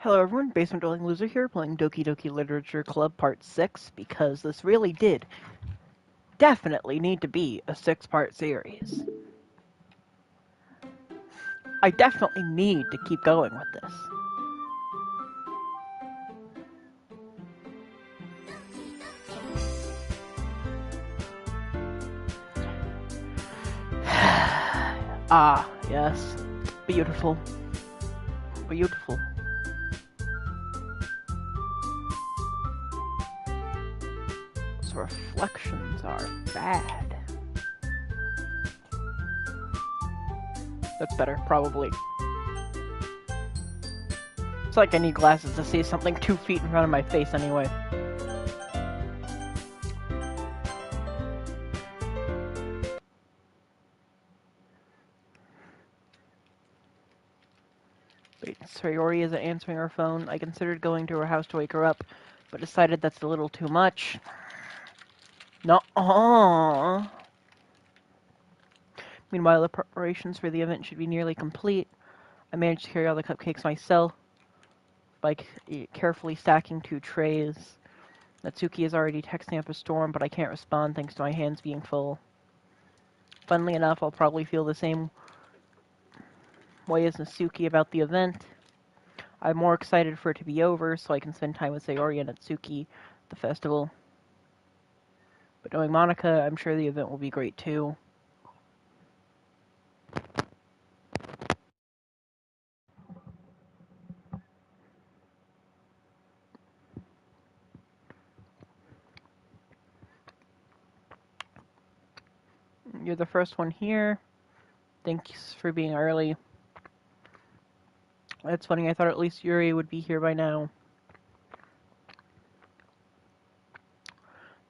Hello everyone, Basement Dwelling Loser here, playing Doki Doki Literature Club Part 6, because this really did definitely need to be a 6-part series. I definitely need to keep going with this. Ah, yes. Beautiful. Beautiful. Those reflections are bad. That's better, probably. It's like I need glasses to see something 2 feet in front of my face anyway. Wait, Sayori isn't answering her phone. I considered going to her house to wake her up, but decided that's a little too much. No. Meanwhile, the preparations for the event should be nearly complete. I managed to carry all the cupcakes myself by carefully stacking 2 trays. Natsuki is already texting up a storm, but I can't respond thanks to my hands being full. Funnily enough, I'll probably feel the same way as Natsuki about the event. I'm more excited for it to be over so I can spend time with Sayori and Natsuki at the festival. But knowing Monica, I'm sure the event will be great too. You're the first one here. Thanks for being early. That's funny, I thought at least Yuri would be here by now.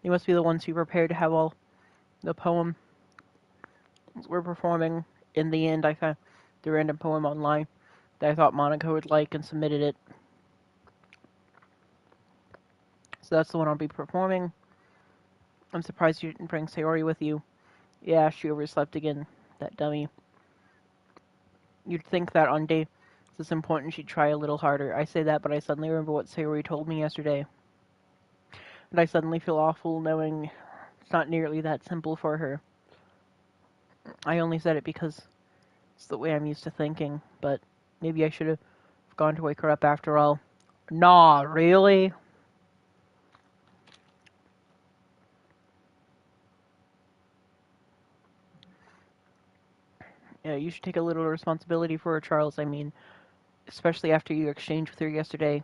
They must be the ones who prepared to have all the poem we're performing. In the end, I found the random poem online that I thought Monica would like and submitted it. So that's the one I'll be performing. I'm surprised you didn't bring Sayori with you. Yeah, she overslept again, that dummy. You'd think that on day this important she'd try a little harder. I say that, but I suddenly remember what Sayori told me yesterday. And I suddenly feel awful knowing it's not nearly that simple for her. I only said it because it's the way I'm used to thinking, but maybe I should have gone to wake her up after all. Nah, really? Yeah, you should take a little responsibility for her, Charles. I mean, especially after you exchanged with her yesterday.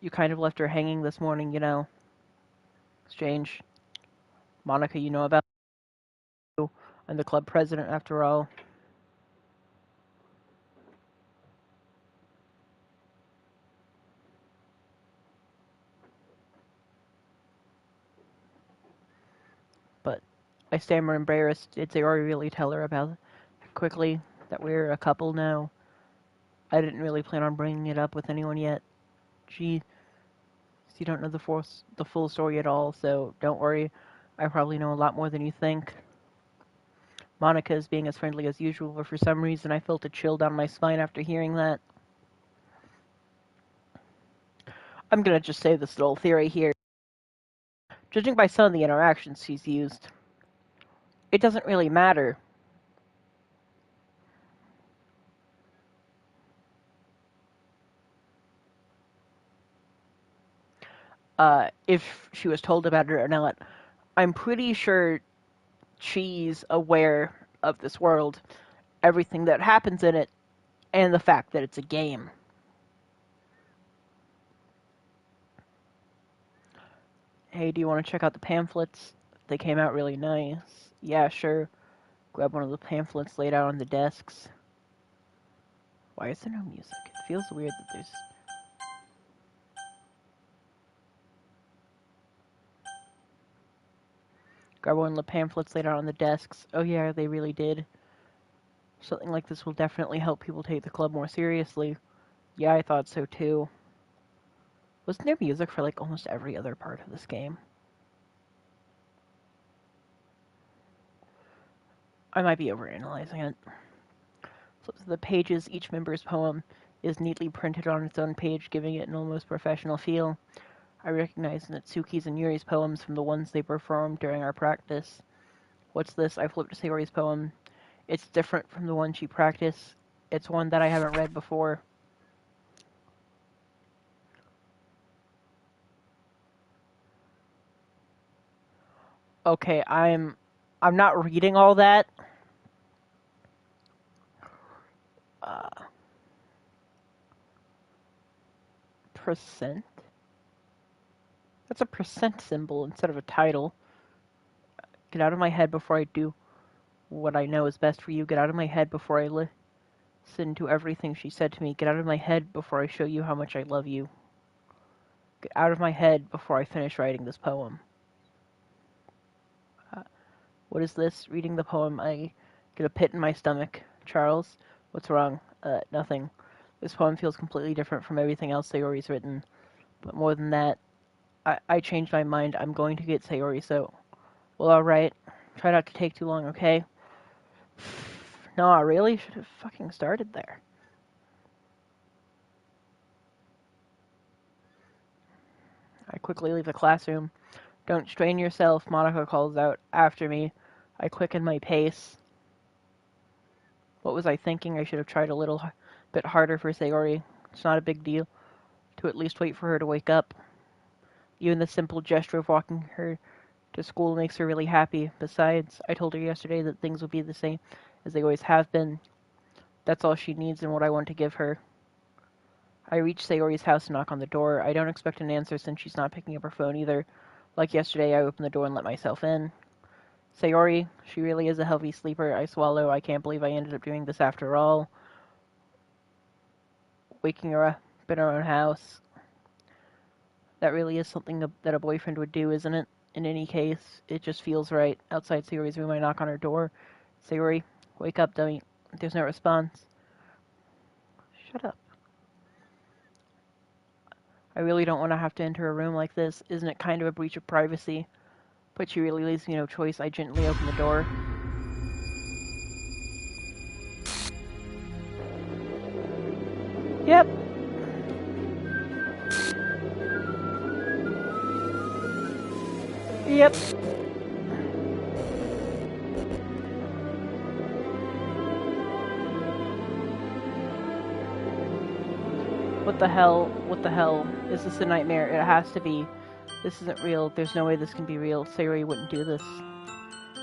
You kind of left her hanging this morning, you know. Strange. Monica, you know about you. I'm the club president, after all. But I stammer embarrassed. Did Sayori really tell her about it quickly that we're a couple now? I didn't really plan on bringing it up with anyone yet. Gee, you don't know the full story at all, so don't worry. I probably know a lot more than you think. Monica is being as friendly as usual, but for some reason I felt a chill down my spine after hearing that. I'm gonna just say this little theory here. Judging by some of the interactions she's used, it doesn't really matter. If she was told about it or not. I'm pretty sure she's aware of this world, everything that happens in it, and the fact that it's a game. Hey, do you want to check out the pamphlets? They came out really nice. Yeah, sure. Grab one of the pamphlets laid out on the desks. Why is there no music? It feels weird that there's... Grab one of the pamphlets laid out on the desks. Oh yeah, they really did. Something like this will definitely help people take the club more seriously. Yeah, I thought so too. Wasn't there music for like almost every other part of this game? I might be overanalyzing it. Flip to the pages, each member's poem is neatly printed on its own page, giving it an almost professional feel. I recognize Natsuki's and Yuri's poems from the ones they performed during our practice. What's this? I flipped to Sayori's poem. It's different from the one she practiced. It's one that I haven't read before. Okay, I'm not reading all that. Percent? That's a percent symbol instead of a title. Get out of my head before I do what I know is best for you. Get out of my head before I listen to everything she said to me. Get out of my head before I show you how much I love you. Get out of my head before I finish writing this poem. What is this? Reading the poem, I get a pit in my stomach. Charles, what's wrong? Nothing. This poem feels completely different from everything else Sayori's written. But more than that, I changed my mind. I'm going to get Sayori, so... Well, alright. Try not to take too long, okay? No, I really should have fucking started there. I quickly leave the classroom. Don't strain yourself, Monica calls out after me. I quicken my pace. What was I thinking? I should have tried a little bit harder for Sayori. It's not a big deal to at least wait for her to wake up. Even the simple gesture of walking her to school makes her really happy. Besides, I told her yesterday that things would be the same as they always have been. That's all she needs and what I want to give her. I reach Sayori's house and knock on the door. I don't expect an answer since she's not picking up her phone either. Like yesterday, I open the door and let myself in. Sayori, she really is a healthy sleeper. I swallow. I can't believe I ended up doing this after all. Waking her up in her own house. That really is something that a boyfriend would do, isn't it? In any case, it just feels right. Outside Sayori's room, I knock on her door. Sayori, wake up, dummy. There's no response. Shut up. I really don't want to have to enter a room like this. Isn't it kind of a breach of privacy? But she really leaves me no choice. I gently open the door. Yep. Yep. What the hell? What the hell? Is this a nightmare? It has to be. This isn't real. There's no way this can be real. Sayori wouldn't do this.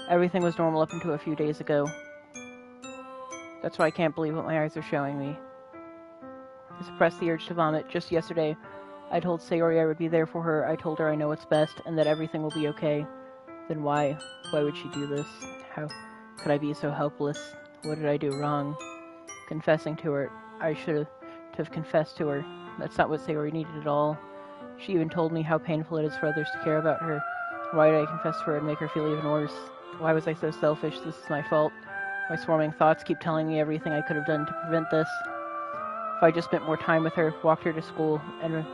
Everything was normal up until a few days ago. That's why I can't believe what my eyes are showing me. I suppressed the urge to vomit. Just yesterday, I told Sayori I would be there for her. I told her I know what's best and that everything will be okay. Then why? Why would she do this? How could I be so helpless? What did I do wrong? Confessing to her. I should have confessed to her. That's not what Sayori needed at all. She even told me how painful it is for others to care about her. Why did I confess to her and make her feel even worse? Why was I so selfish? This is my fault. My swarming thoughts keep telling me everything I could have done to prevent this. If I just spent more time with her, walked her to school, and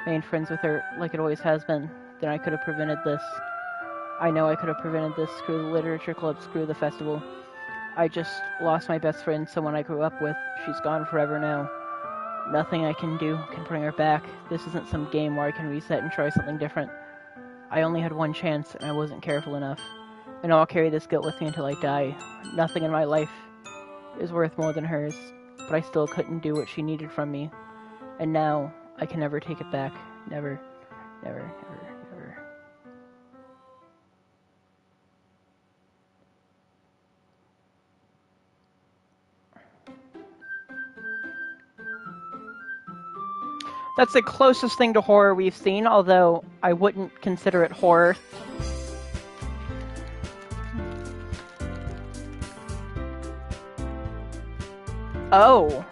remained friends with her like it always has been, then I could have prevented this. I know I could have prevented this. Screw the literature club, screw the festival. I just lost my best friend, someone I grew up with. She's gone forever now. Nothing I can do can bring her back. This isn't some game where I can reset and try something different. I only had one chance, and I wasn't careful enough. I know I'll carry this guilt with me until I die. Nothing in my life is worth more than hers, but I still couldn't do what she needed from me. And now, I can never take it back. Never, never, never, never. That's the closest thing to horror we've seen, although I wouldn't consider it horror. Oh.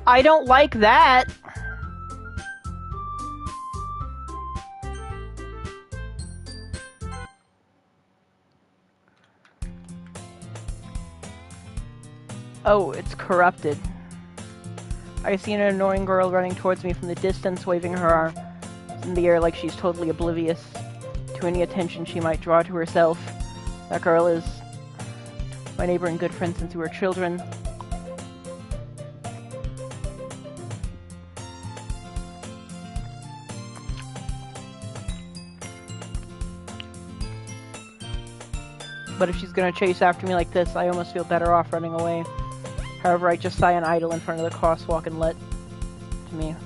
I don't like that. Oh, it's corrupted. I see an annoying girl running towards me from the distance, waving her arm in the air like she's totally oblivious to any attention she might draw to herself. That girl is my neighbor and good friend since we were children. But if she's gonna chase after me like this, I almost feel better off running away. However, I just sigh and idle in front of the crosswalk and let to me.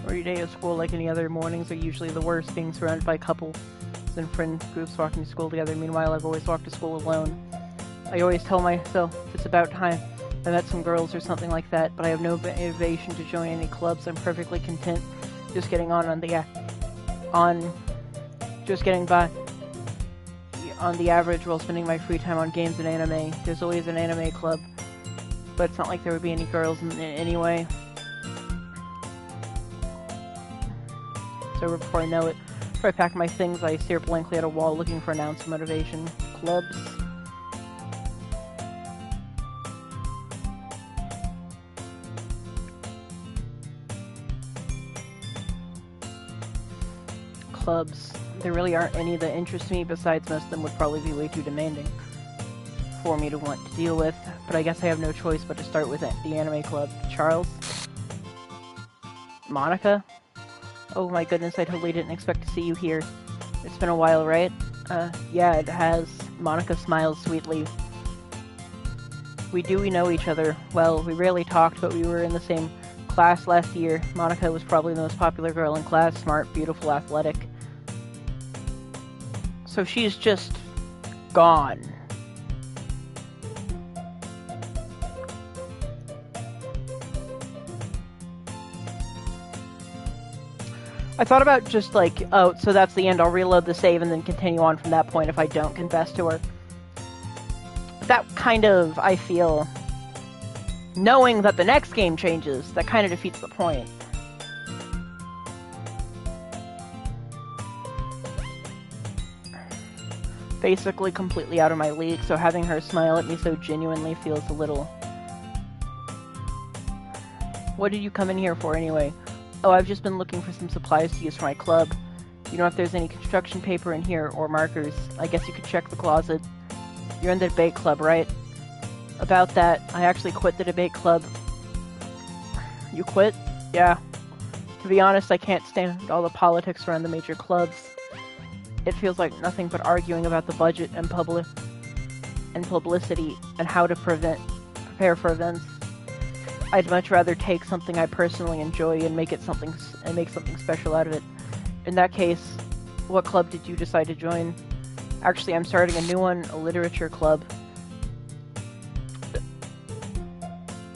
Every day of school, like any other mornings, are usually the worst, being surrounded by couples and friend groups walking to school together. Meanwhile, I've always walked to school alone. I always tell myself it's about time I met some girls or something like that, but I have no motivation to join any clubs. I'm perfectly content just getting just getting by on the average while spending my free time on games and anime. There's always an anime club, but it's not like there would be any girls in anyway. So before I know it, before I pack my things, I stare blankly at a wall looking for an ounce of motivation. Clubs. Clubs. There really aren't any that interest me, besides most of them would probably be way too demanding for me to want to deal with, but I guess I have no choice but to start with the anime club. Charles? Monica? Oh my goodness, I totally didn't expect to see you here. It's been a while, right? Yeah, it has. Monica smiles sweetly. We know each other. Well, we rarely talked, but we were in the same class last year. Monica was probably the most popular girl in class, smart, beautiful, athletic. So she's just gone. I thought about just like, oh, so that's the end. I'll reload the save and then continue on from that point if I don't confess to her. But that kind of, I feel, knowing that the next game changes, that kind of defeats the point. Basically completely out of my league, so having her smile at me so genuinely feels a little... What did you come in here for anyway? Oh, I've just been looking for some supplies to use for my club. You know if there's any construction paper in here, or markers. I guess you could check the closet. You're in the debate club, right? About that, I actually quit the debate club. You quit? Yeah. To be honest, I can't stand all the politics around the major clubs. It feels like nothing but arguing about the budget and publicity and how to prepare for events. I'd much rather take something I personally enjoy and make something special out of it. In that case, what club did you decide to join? Actually, I'm starting a new one, a literature club.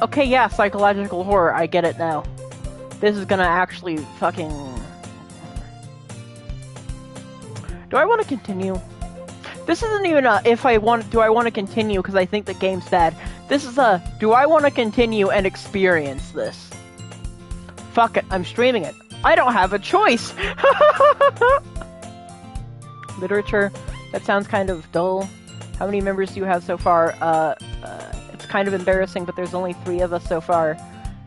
Okay, yeah, psychological horror, I get it now. This is gonna actually fucking... Do I want to continue? This isn't even a do I want to continue because I think the game's bad. This is a, do I want to continue and experience this? Fuck it, I'm streaming it. I don't have a choice! Literature, that sounds kind of dull. How many members do you have so far? It's kind of embarrassing, but there's only 3 of us so far.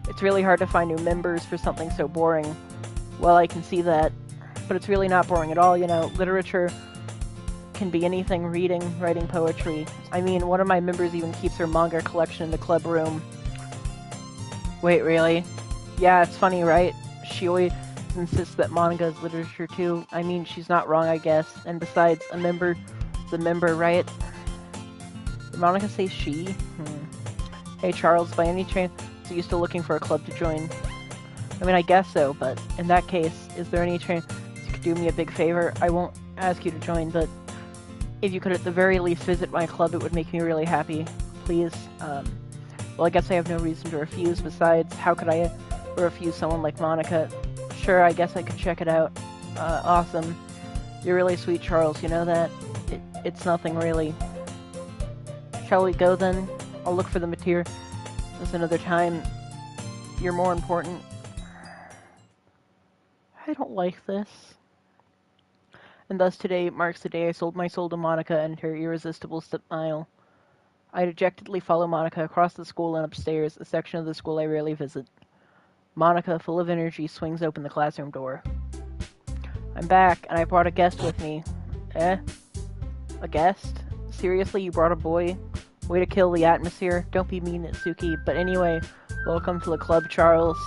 It's really hard to find new members for something so boring. Well, I can see that. But it's really not boring at all, you know. Literature can be anything, reading, writing poetry. I mean, one of my members even keeps her manga collection in the club room. Wait, really? Yeah, it's funny, right? She always insists that manga is literature too. I mean, she's not wrong, I guess. And besides, a member is a member, right? Did Monica say she? Hey, Charles, by any chance, are you still looking for a club to join? I mean, I guess so, but in that case, is there any chance you could do me a big favor? I won't ask you to join, but if you could at the very least visit my club, it would make me really happy. Please. Well, I guess I have no reason to refuse. Besides, how could I refuse someone like Monica? Sure, I guess I could check it out. Awesome. You're really sweet, Charles, you know that? It's nothing, really. Shall we go, then? I'll look for the material another time. You're more important. I don't like this. And thus today marks the day I sold my soul to Monica and her irresistible smile. I dejectedly follow Monica across the school and upstairs, a section of the school I rarely visit. Monica, full of energy, swings open the classroom door. I'm back, and I brought a guest with me. Eh? A guest? Seriously, you brought a boy? Way to kill the atmosphere. Don't be mean, Itsuki. But anyway, welcome to the club, Charles.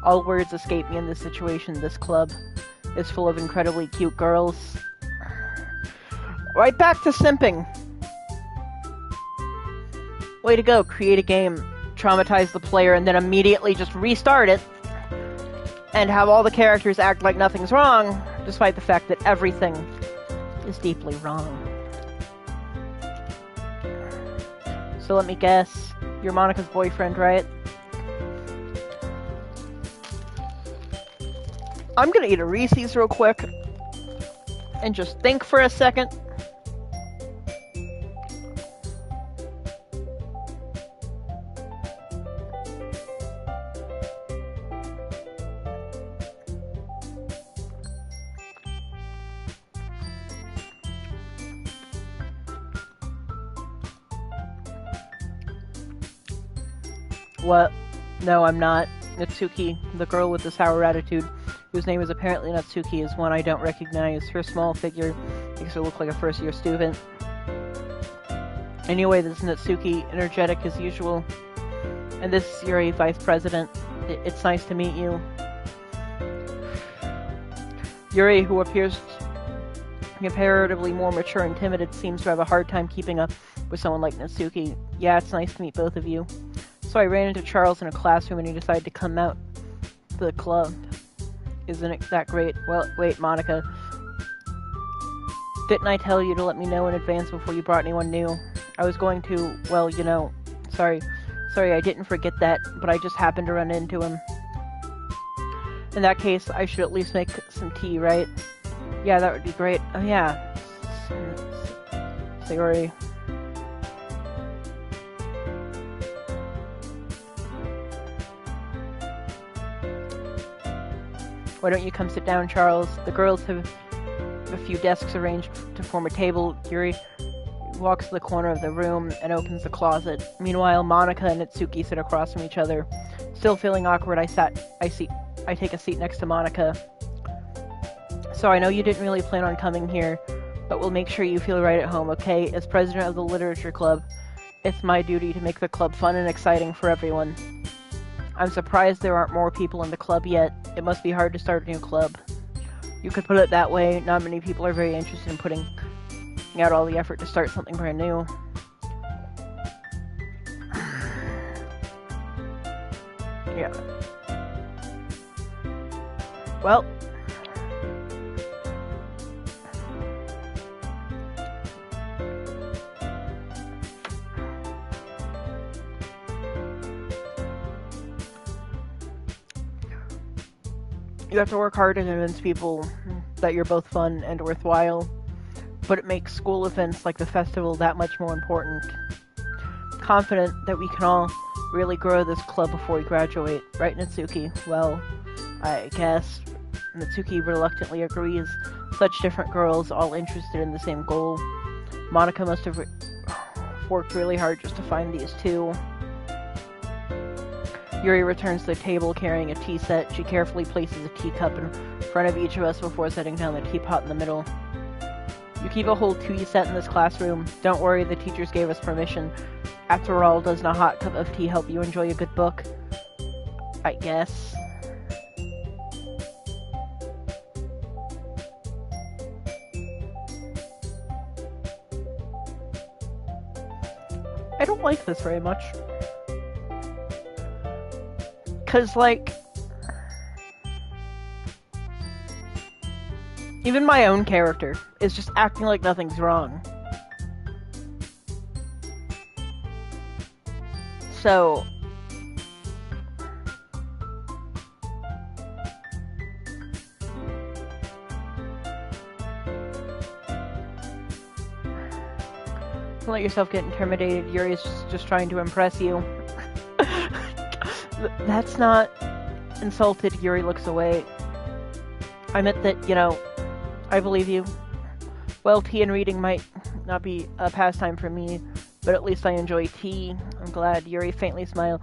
All words escape me in this situation. This club is full of incredibly cute girls. Right back to simping. Way to go, create a game, traumatize the player, and then immediately just restart it, and have all the characters act like nothing's wrong, despite the fact that everything is deeply wrong. So let me guess, you're Monika's boyfriend, right? I'm gonna eat a Reese's real quick, and just think for a second. What? No, I'm not. Natsuki, the girl with the sour attitude, whose name is apparently Natsuki, is one I don't recognize. Her small figure makes her look like a first-year student. Anyway, this is Natsuki, energetic as usual. And this is Yuri, vice president. It's nice to meet you. Yuri, who appears comparatively more mature and timid, seems to have a hard time keeping up with someone like Natsuki. Yeah, it's nice to meet both of you. So I ran into Charles in a classroom and he decided to come out to the club. Isn't it that great? Well, wait, Monika. Didn't I tell you to let me know in advance before you brought anyone new? I was going to, well, you know, sorry, I didn't forget that, but I just happened to run into him. In that case, I should at least make some tea, right? Yeah, that would be great. Oh, yeah. Sayori. Why don't you come sit down, Charles? The girls have a few desks arranged to form a table. Yuri walks to the corner of the room and opens the closet. Meanwhile, Monika and Natsuki sit across from each other. Still feeling awkward, I take a seat next to Monika. So I know you didn't really plan on coming here, but we'll make sure you feel right at home, okay? As president of the literature club, it's my duty to make the club fun and exciting for everyone. I'm surprised there aren't more people in the club yet. It must be hard to start a new club. You could put it that way. Not many people are very interested in putting out all the effort to start something brand new. Yeah. Well, you have to work hard to convince people that you're both fun and worthwhile, but it makes school events like the festival that much more important. Confident that we can all really grow this club before we graduate, right, Natsuki? Well, I guess. Natsuki reluctantly agrees. Such different girls, all interested in the same goal. Monika must have worked really hard just to find these two. Yuri returns to the table carrying a tea set. She carefully places a teacup in front of each of us before setting down the teapot in the middle. You keep a whole tea set in this classroom. Don't worry, the teachers gave us permission. After all, doesn't a hot cup of tea help you enjoy a good book? I guess. I don't like this very much. 'Cause, like, even my own character is just acting like nothing's wrong. So, don't let yourself get intimidated. Yuri's just trying to impress you. That's not insulted. Yuri looks away. I meant that, you know, I believe you. Well, tea and reading might not be a pastime for me, but at least I enjoy tea. I'm glad. Yuri faintly smiles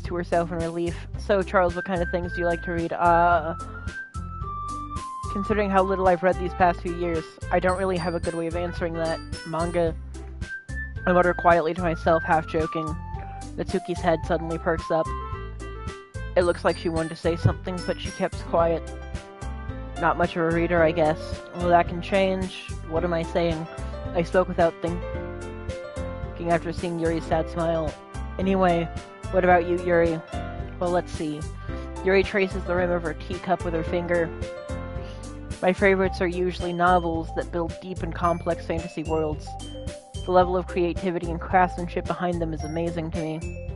to herself in relief. So, Charles, what kind of things do you like to read? Considering how little I've read these past few years, I don't really have a good way of answering that. Manga. I mutter quietly to myself, half joking. Natsuki's head suddenly perks up. It looks like she wanted to say something, but she kept quiet. Not much of a reader, I guess. Well, that can change. What am I saying? I spoke without thinking after seeing Yuri's sad smile. Anyway, what about you, Yuri? Well, let's see. Yuri traces the rim of her teacup with her finger. My favorites are usually novels that build deep and complex fantasy worlds. The level of creativity and craftsmanship behind them is amazing to me.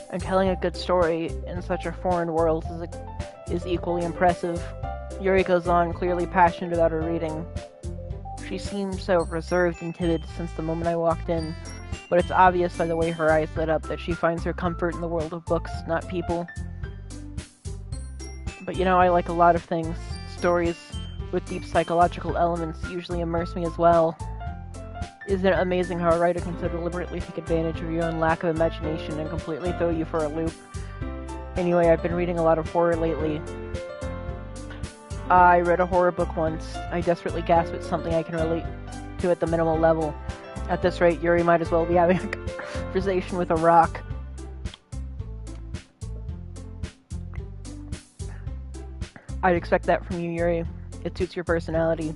And telling a good story in such a foreign world is equally impressive. Yuri goes on, clearly passionate about her reading. She seemed so reserved and timid since the moment I walked in, but it's obvious by the way her eyes lit up that she finds her comfort in the world of books, not people. But you know, I like a lot of things. Stories with deep psychological elements usually immerse me as well. Isn't it amazing how a writer can so deliberately take advantage of your own lack of imagination and completely throw you for a loop? Anyway, I've been reading a lot of horror lately. I read a horror book once. I desperately gasped at something I can relate to at the minimal level. At this rate, Yuri might as well be having a conversation with a rock. I'd expect that from you, Yuri. It suits your personality.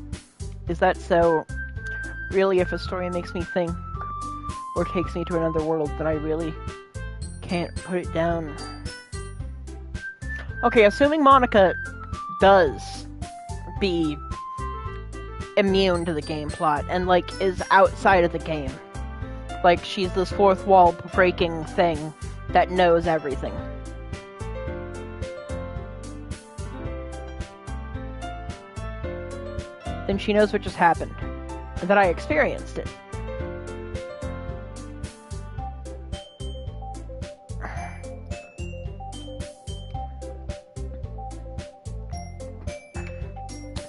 Is that so? Really, if a story makes me think, or takes me to another world, then I really can't put it down. Okay, assuming Monica does be immune to the game plot, and, like, is outside of the game. Like, she's this fourth wall breaking thing that knows everything. Then she knows what just happened, and that I experienced it.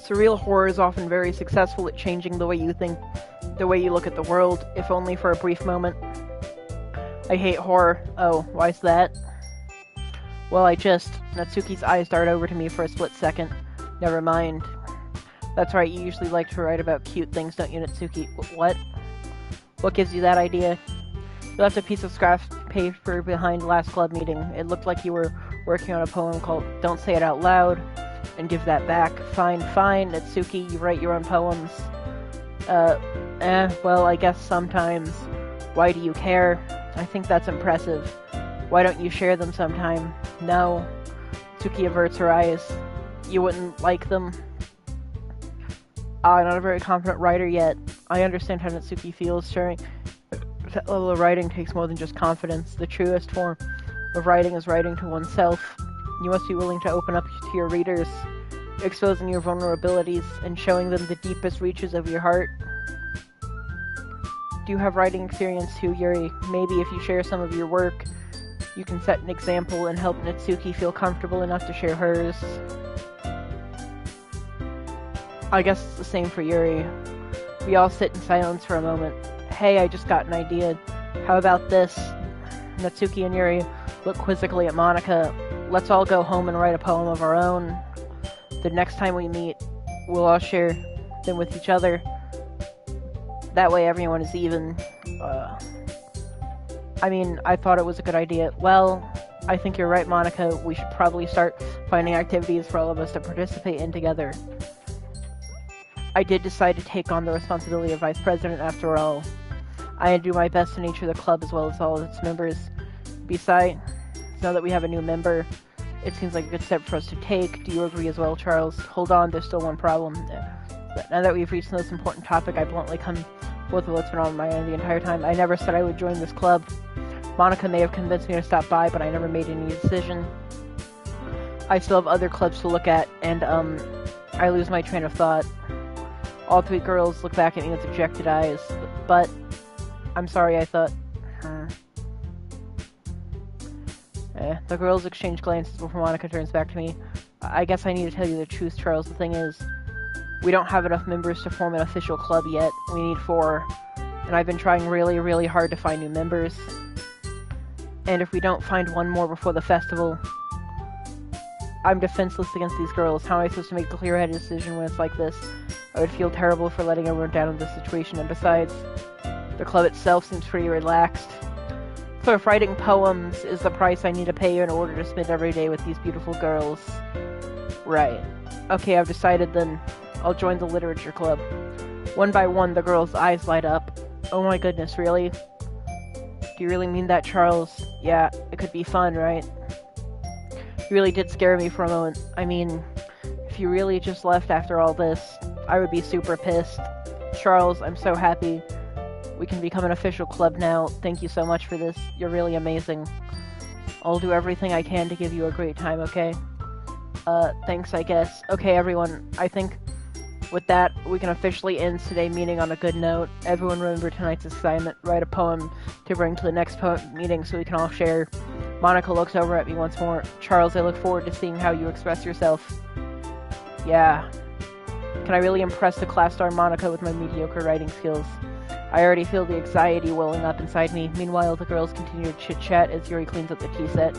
Surreal horror is often very successful at changing the way you think, the way you look at the world, if only for a brief moment. I hate horror. Oh, why's that? Well, Natsuki's eyes dart over to me for a split second. Never mind. That's right, you usually like to write about cute things, don't you, Natsuki? What? What gives you that idea? You left a piece of scrap paper behind last club meeting. It looked like you were working on a poem called Don't Say It Out Loud, and give that back. Fine, Natsuki, you write your own poems. Well, I guess sometimes. Why do you care? I think that's impressive. Why don't you share them sometime? No. Natsuki averts her eyes. You wouldn't like them? I'm not a very confident writer yet. I understand how Natsuki feels. Sharing that level of writing takes more than just confidence. The truest form of writing is writing to oneself. You must be willing to open up to your readers, exposing your vulnerabilities and showing them the deepest reaches of your heart. Do you have writing experience too, Yuri? Maybe if you share some of your work, you can set an example and help Natsuki feel comfortable enough to share hers. I guess it's the same for Yuri. We all sit in silence for a moment. Hey, I just got an idea. How about this? Natsuki and Yuri look quizzically at Monica. Let's all go home and write a poem of our own. The next time we meet, we'll all share them with each other. That way everyone is even. I thought it was a good idea. Well, I think you're right, Monica. We should probably start finding activities for all of us to participate in together. I did decide to take on the responsibility of vice president after all. I do my best to nurture the club as well as all of its members. Besides, now that we have a new member, it seems like a good step for us to take. Do you agree as well, Charles? Hold on, there's still one problem. Now that we've reached the most important topic, I bluntly come forth with what's been on my mind the entire time. I never said I would join this club. Monica may have convinced me to stop by, but I never made any decision. I still have other clubs to look at, and, I lose my train of thought. All three girls look back at me with dejected eyes. But, I'm sorry, I thought. The girls exchange glances before Monica turns back to me. I guess I need to tell you the truth, Charles. The thing is, we don't have enough members to form an official club yet. We need 4. And I've been trying really, really hard to find new members. And if we don't find one more before the festival, I'm defenseless against these girls. How am I supposed to make a clear-headed decision when it's like this? I would feel terrible for letting everyone down in this situation, and besides, the club itself seems pretty relaxed. So if writing poems is the price I need to pay in order to spend every day with these beautiful girls. Right. Okay, I've decided then. I'll join the literature club. One by one, the girls' eyes light up. Oh my goodness, really? Do you really mean that, Charles? Yeah, it could be fun, right? You really did scare me for a moment. I mean, if you really just left after all this, I would be super pissed. Charles, I'm so happy. We can become an official club now. Thank you so much for this. You're really amazing. I'll do everything I can to give you a great time, okay? Thanks, I guess. Okay, everyone, I think with that, we can officially end today's meeting on a good note. Everyone remember tonight's assignment. Write a poem to bring to the next meeting so we can all share. Monica looks over at me once more. Charles, I look forward to seeing how you express yourself. Yeah. Can I really impress the class star Monica with my mediocre writing skills? I already feel the anxiety welling up inside me. Meanwhile, the girls continue to chit-chat as Yuri cleans up the tea set.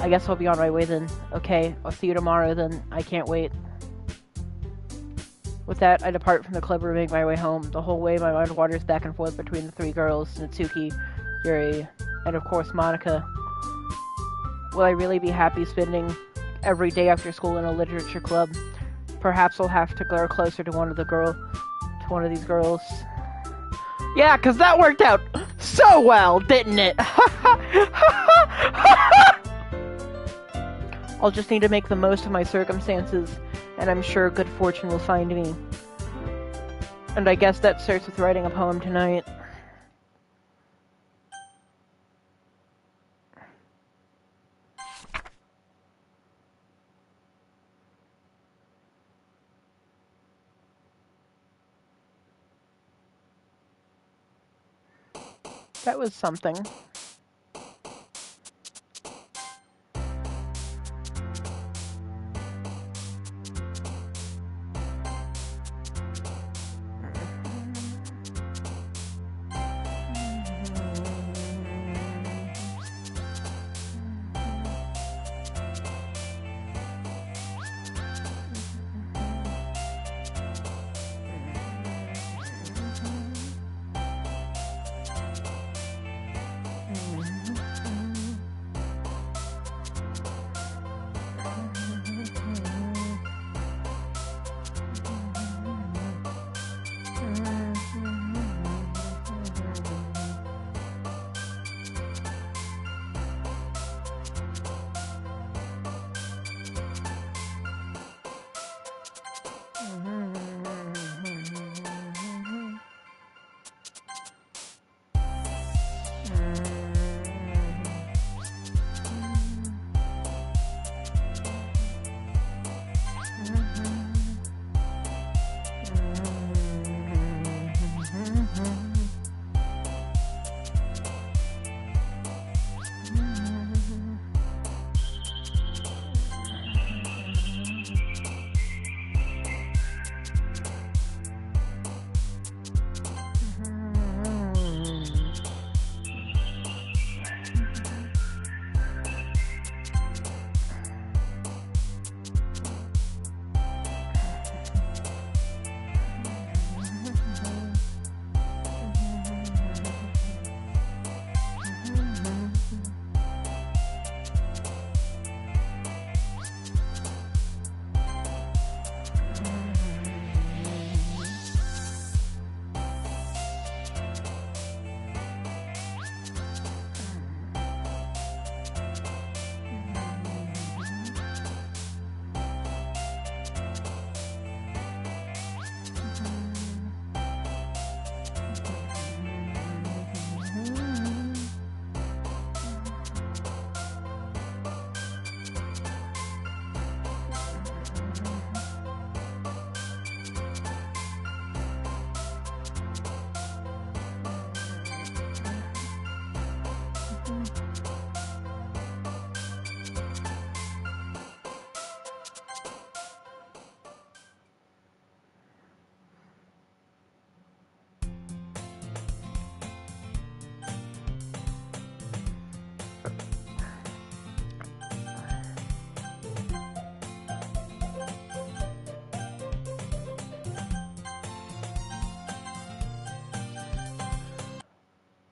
I guess I'll be on my way then. Okay, I'll see you tomorrow then. I can't wait. With that, I depart from the club room, make my way home. The whole way, my mind wanders back and forth between the three girls, Natsuki, Yuri, and of course Monica. Will I really be happy spending every day after school in a literature club? Perhaps I'll have to go closer to one of these girls. Yeah, 'cause that worked out so well, didn't it? I'll just need to make the most of my circumstances, and I'm sure good fortune will find me. And I guess that starts with writing a poem tonight. That was something.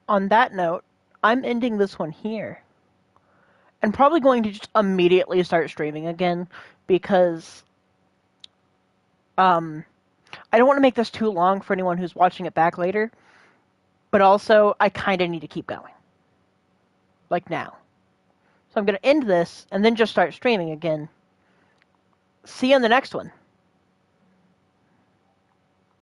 On that note, I'm ending this one here. And probably going to just immediately start streaming again because I don't want to make this too long for anyone who's watching it back later, but also I kind of need to keep going. Like now. So I'm going to end this and then just start streaming again. See you in the next one.